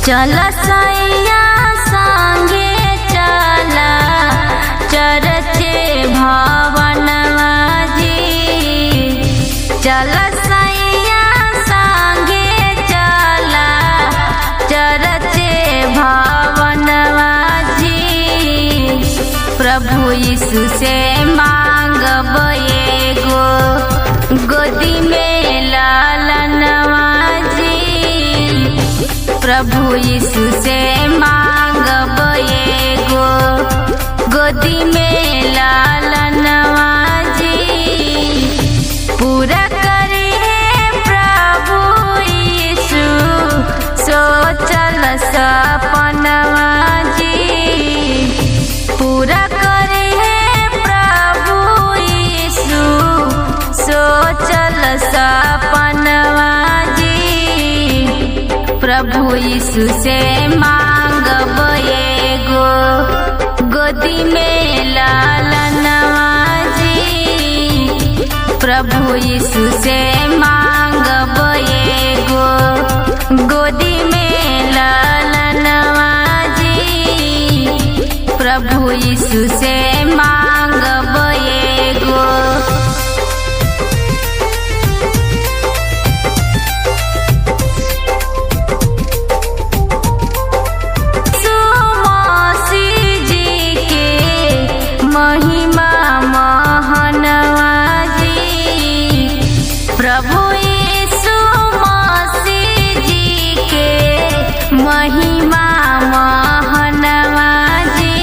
चल सैया संगे चला चरचे भवनवा जी। चल सैया संगे चला चरचे भवनवा जी। प्रभु यीशु से मांगब एगो गोदी में लालनवा जी। प्रभु यीशु से मांगब एगो गोदी में लालनवा जी। पूरा करिए प्रभु यीशु सोचल सपनवा जी। पूरा करिए प्रभु यीशु सोचल सपनवा जी। प्रभु यीशु से मांगब एगो गोदी में लालनवा जी। प्रभु यीशु से मांगब एगो गोदी में लालनवा जी। प्रभु यीशु से मांगब एगो। महिमा महनवा जी। प्रभु यीशु मसीह जी के महिमा महनवा जी।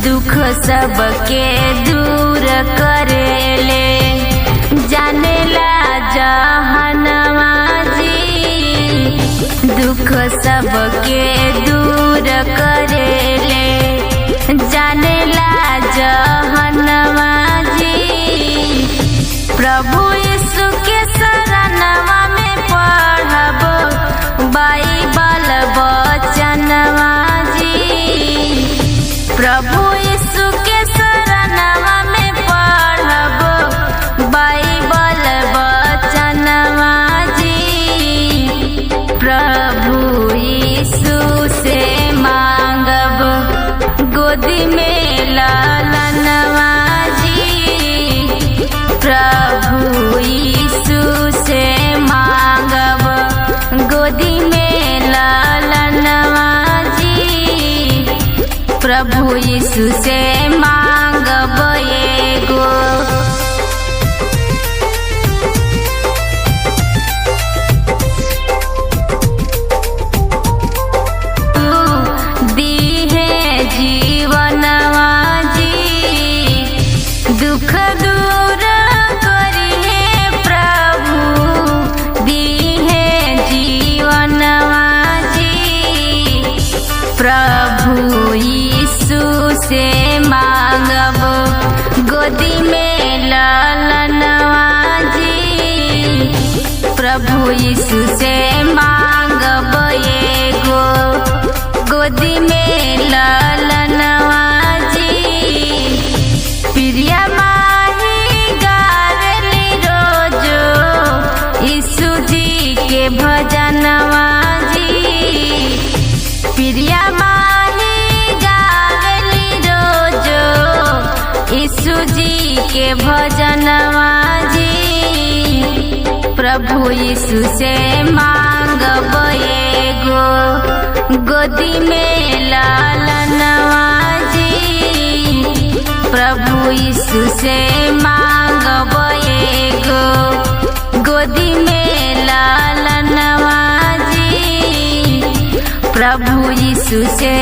दुख सबके दूर करेले जानेला जहनवा जी। दुख सबके दूर करेले जानेला जहनवा जी। प्रभु यीशु के शरणवा में पढ़ब बाइबल वचनवा जी। प्रभु यीशु के शरणवा में पढ़ब बाइबल वचनवा जी। प्रभु यीशु से मांगब गोदी में लालनवा जी। प्रभु यीशु से मांगब गोदी में लालनवा जी। प्रभु यीशु से मांगब एगो। दुख दूर करिए प्रभु दीहे जीवनवा जी। प्रभु यीशु से मांगब गोदी में लालनवा जी। प्रभु यीशु से मांगब एगो गोदी में लालनवा जी। प्रिया भजनवा जी। प्रिया माही गावली रोजो यीशु जी के भजनवा जी। प्रभु यीशु से मांगब एगो गोदी में लालनवा जी। प्रभु यीशु से मांगब एगो गोदी में लालनवा जी। प्रभु यीशु से